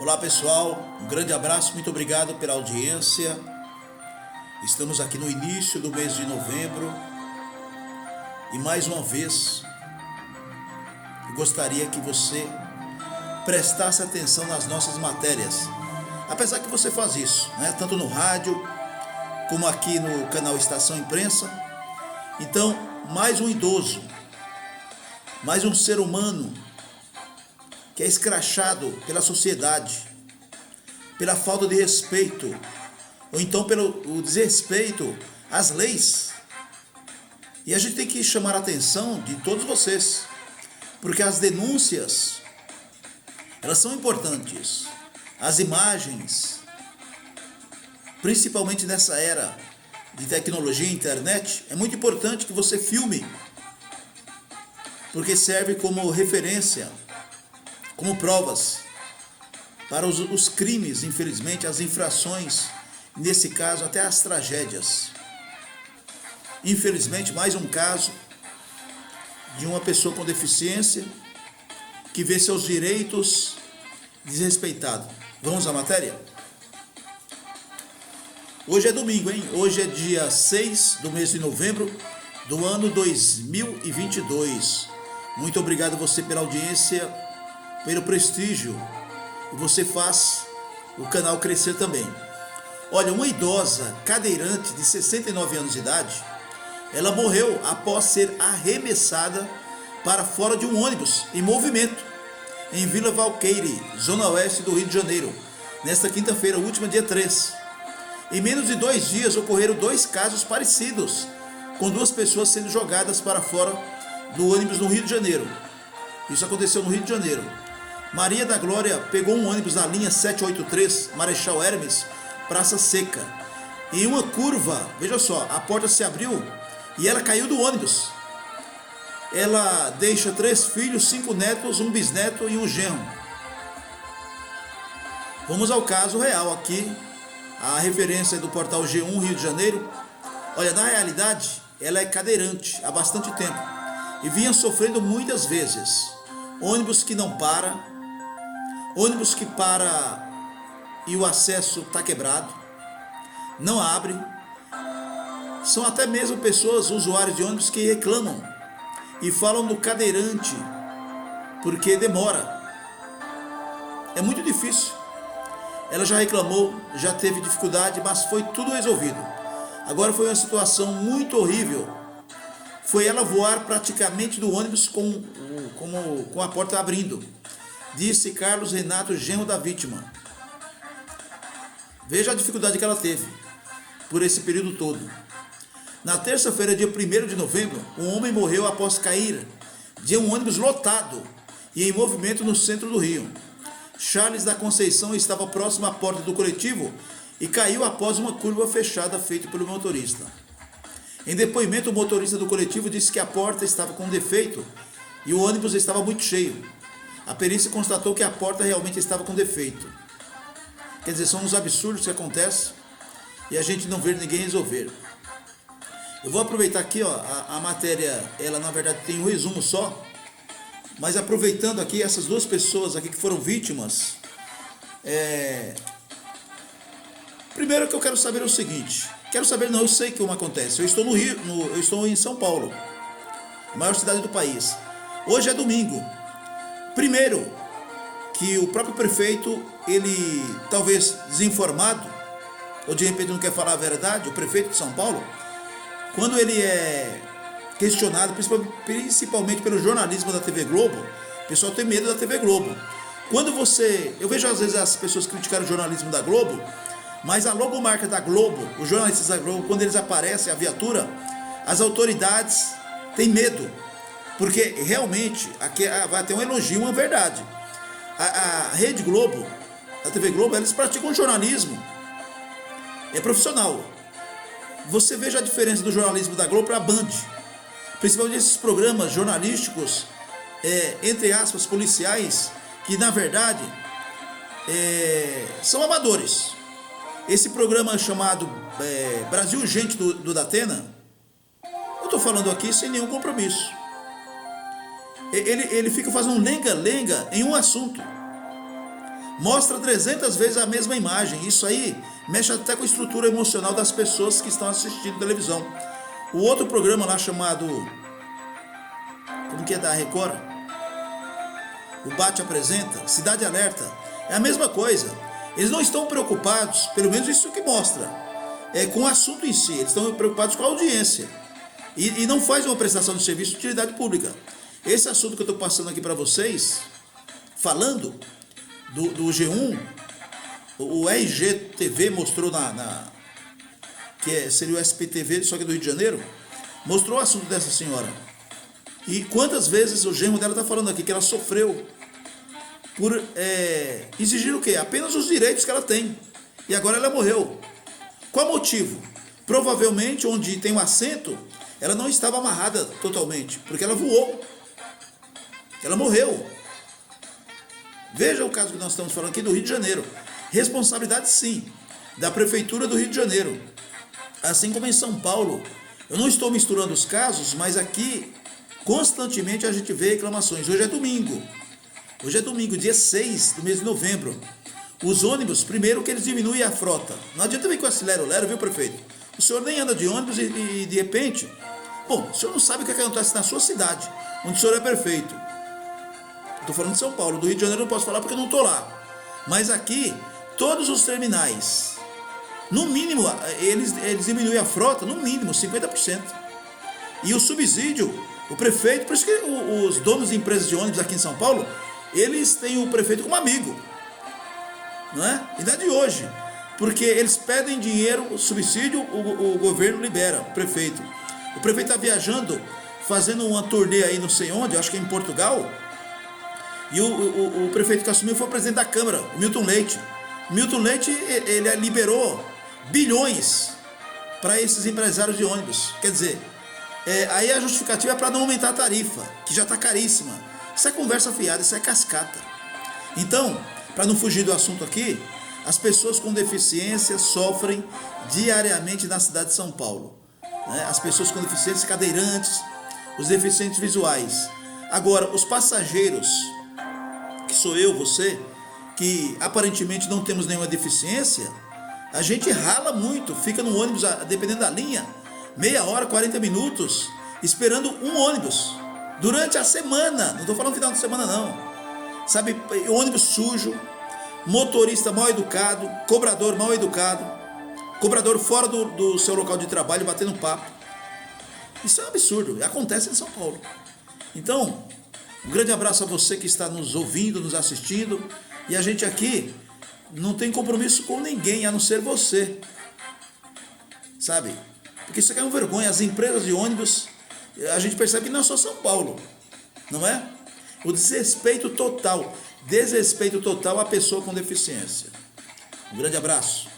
Olá pessoal, um grande abraço, muito obrigado pela audiência. Estamos aqui no início do mês de novembro e mais uma vez eu gostaria que você prestasse atenção nas nossas matérias. Apesar que você faz isso, né? Tanto no rádio como aqui no canal Estação Imprensa. Então, mais um idoso, mais um ser humano que é escrachado pela sociedade, pela falta de respeito, ou então pelo desrespeito às leis. E a gente tem que chamar a atenção de todos vocês, porque as denúncias, elas são importantes. As imagens, principalmente nessa era de tecnologia e internet, é muito importante que você filme, porque serve como referência, como provas para os crimes, infelizmente, as infrações, nesse caso até as tragédias. Infelizmente, mais um caso de uma pessoa com deficiência que vê seus direitos desrespeitados. Vamos à matéria? Hoje é domingo, hein? Hoje é dia 6 do mês de novembro do ano 2022. Muito obrigado você pela audiência, pelo prestígio, e você faz o canal crescer também. Olha, uma idosa cadeirante de 69 anos de idade, ela morreu após ser arremessada para fora de um ônibus em movimento em Vila Valqueire, zona oeste do Rio de Janeiro, nesta quinta-feira, última, dia 3. Em menos de 2 dias ocorreram 2 casos parecidos, com 2 pessoas sendo jogadas para fora do ônibus no Rio de Janeiro. Isso aconteceu no Rio de Janeiro. Maria da Glória pegou um ônibus na linha 783, Marechal Hermes, Praça Seca. Em uma curva, veja só, a porta se abriu e ela caiu do ônibus. Ela deixa 3 filhos, 5 netos, um bisneto e um genro. Vamos ao caso real aqui. A referência é do portal G1 Rio de Janeiro. Olha, na realidade, ela é cadeirante há bastante tempo e vinha sofrendo muitas vezes. Ônibus que não para, ônibus que para e o acesso está quebrado, não abre. São até mesmo pessoas, usuários de ônibus, que reclamam e falam do cadeirante porque demora. É muito difícil. Ela já reclamou, já teve dificuldade, mas foi tudo resolvido. Agora foi uma situação muito horrível. Foi ela voar praticamente do ônibus com a porta abrindo, disse Carlos Renato, genro da vítima. Veja a dificuldade que ela teve por esse período todo. Na terça-feira, dia 1º de novembro, um homem morreu após cair de um ônibus lotado e em movimento no centro do Rio. Charles da Conceição estava próximo à porta do coletivo e caiu após uma curva fechada feita pelo motorista. Em depoimento, o motorista do coletivo disse que a porta estava com defeito e o ônibus estava muito cheio. A perícia constatou que a porta realmente estava com defeito. Quer dizer, são uns absurdos que acontecem e a gente não vê ninguém resolver. Eu vou aproveitar aqui, ó, a matéria, ela na verdade tem um resumo só, mas aproveitando aqui essas 2 pessoas aqui que foram vítimas, primeiro que eu quero saber é o seguinte, eu sei que acontece, eu estou no Rio, eu estou em São Paulo, a maior cidade do país. Hoje é domingo. Primeiro, que o próprio prefeito, ele talvez desinformado, ou de repente não quer falar a verdade, o prefeito de São Paulo, quando ele é questionado, principalmente pelo jornalismo da TV Globo, o pessoal tem medo da TV Globo. Eu vejo às vezes as pessoas criticarem o jornalismo da Globo, mas a logomarca da Globo, os jornalistas da Globo, quando eles aparecem, a viatura, as autoridades têm medo, porque realmente aqui vai ter um elogio, uma verdade. A Rede Globo, a TV Globo, eles praticam jornalismo, é profissional. Você veja a diferença do jornalismo da Globo para a Band, principalmente esses programas jornalísticos, entre aspas, policiais, que na verdade são amadores. Esse programa chamado Brasil Gente do Datena, eu estou falando aqui sem nenhum compromisso. Ele fica fazendo lenga-lenga em um assunto. mostra 300 vezes a mesma imagem. Isso aí mexe até com a estrutura emocional das pessoas que estão assistindo televisão. O outro programa lá chamado, como que é, da Record? O Bate Apresenta, Cidade Alerta, é a mesma coisa. Eles não estão preocupados, pelo menos isso que mostra, com o assunto em si. Eles estão preocupados com a audiência. E não faz uma prestação de serviço de utilidade pública. Esse assunto que eu estou passando aqui para vocês, falando do G1, o RGTV mostrou seria o SPTV, só que do Rio de Janeiro, mostrou o assunto dessa senhora. E quantas vezes o genro dela está falando aqui que ela sofreu por exigir o quê? Apenas os direitos que ela tem. E agora ela morreu. Qual motivo? Provavelmente onde tem um assento, ela não estava amarrada totalmente, porque ela voou. Ela morreu. Veja o caso que nós estamos falando aqui do Rio de Janeiro. Responsabilidade, sim, da Prefeitura do Rio de Janeiro. Assim como em São Paulo. Eu não estou misturando os casos, mas aqui constantemente a gente vê reclamações. Hoje é domingo. Hoje é domingo, dia 6 do mês de novembro. Os ônibus, primeiro que eles diminuem a frota. Não adianta vir com esse lero-lero, viu, prefeito? O senhor nem anda de ônibus e de repente... Bom, o senhor não sabe o que acontece na sua cidade, onde o senhor é prefeito. Estou falando de São Paulo, do Rio de Janeiro eu não posso falar porque eu não estou lá. Mas aqui, todos os terminais, no mínimo, eles diminuem a frota, no mínimo, 50%. E o subsídio, o prefeito, por isso que os donos de empresas de ônibus aqui em São Paulo, eles têm o prefeito como amigo. Não é? E não é de hoje. Porque eles pedem dinheiro, o subsídio, o governo libera, o prefeito. O prefeito está viajando, fazendo uma turnê aí não sei onde, acho que é em Portugal. E o prefeito que assumiu foi o presidente da Câmara, o Milton Leite. O Milton Leite, ele liberou bilhões para esses empresários de ônibus. Quer dizer, aí a justificativa é para não aumentar a tarifa, que já está caríssima. Isso é conversa fiada, isso é cascata. Então, para não fugir do assunto aqui, as pessoas com deficiência sofrem diariamente na cidade de São Paulo. As pessoas com deficiências, cadeirantes, os deficientes visuais. Agora, os passageiros, que sou eu, você, que aparentemente não temos nenhuma deficiência, a gente rala muito, fica no ônibus, dependendo da linha, meia hora, 40 minutos, esperando um ônibus, durante a semana, não estou falando final de semana não, sabe, ônibus sujo, motorista mal educado, cobrador mal educado, cobrador fora do seu local de trabalho, batendo papo. Isso é um absurdo, acontece em São Paulo. Então, um grande abraço a você que está nos ouvindo, nos assistindo. E a gente aqui não tem compromisso com ninguém, a não ser você. Sabe? Porque isso aqui é uma vergonha. As empresas de ônibus, a gente percebe que não é só São Paulo. Não é? O desrespeito total à pessoa com deficiência. Um grande abraço.